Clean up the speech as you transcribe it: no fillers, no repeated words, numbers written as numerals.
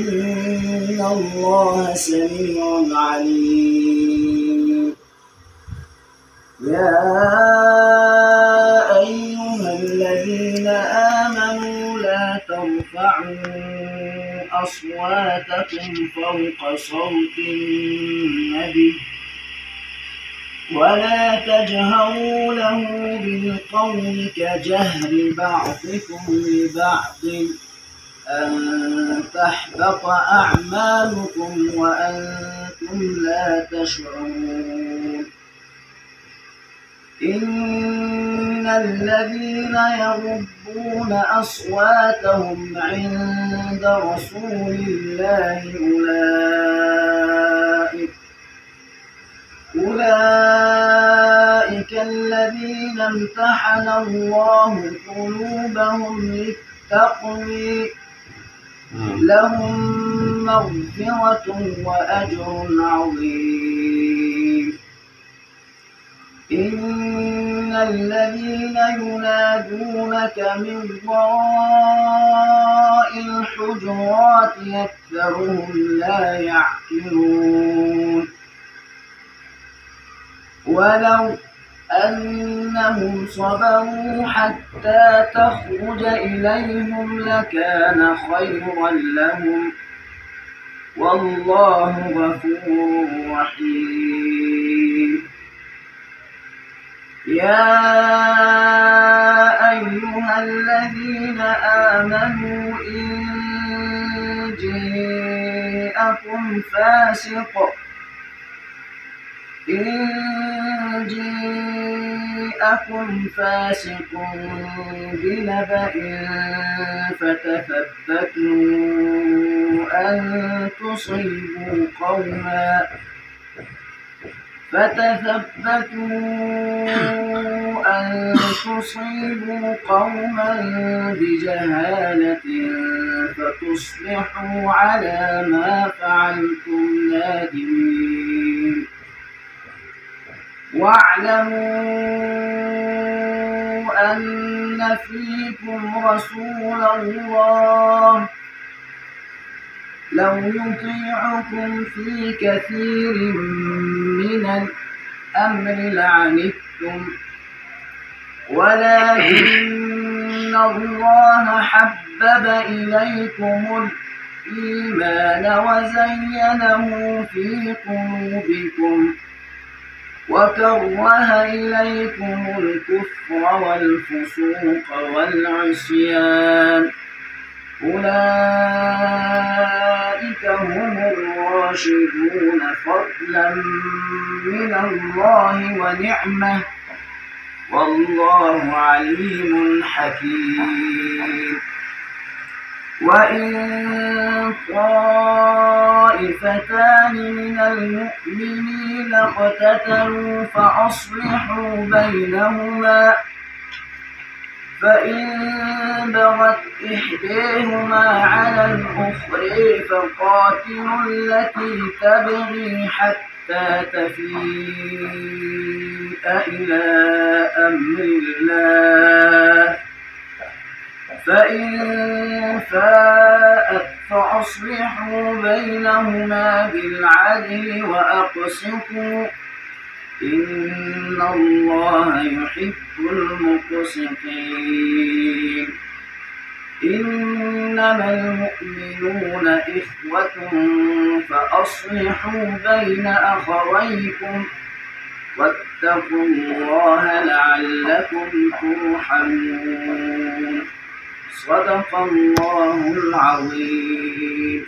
إن الله سميع عليم. يا أيها الذين آمنوا لا ترفعوا أصواتكم فوق صوت النبي ولا تجهروا له بالقول كجهر بعضكم لبعض أن تحبط أعمالكم وأنتم لا تشعرون. إن الذين يغضون أصواتهم عند رسول الله أولئك الذين امتحن الله قلوبهم للتقوى لهم مغفرة وأجر عظيم. إن الذين ينادونك من وراء الحجرات أكثرهم لا يعقلون. ولو أنهم صبروا حتى تخرج إليهم لكان خيرا لهم والله غفور رحيم. يا أيها الذين آمنوا إن جاءكم فاسق بنبأ فتثبتوا أن تصيبوا قوما بجهالة فتصبحوا على ما فعلتم نادمين. واعلموا أن فيكم رسول الله لو يطيعكم في كثير من الأمر لعنتم ولكن الله حبب إليكم الإيمان وزينه في قلوبكم وكره إليكم الكفر والفسوق والعصيان أولئك هم الراشدون فضلا من الله ونعمة والله عليم حكيم. وإن طائفتان من المؤمنين اقتتلوا فأصلحوا بينهما فإن بغت إحداهما على الأخرى فقاتلوا التي تبغي حتى تفيء إلى أمر الله فإن فاءت فأصلحوا بينهما بالعدل وأقسطوا إن الله يحب المقسطين. إنما المؤمنون إخوة فأصلحوا بين أخويكم واتقوا الله لعلكم ترحمون. صدق الله العظيم.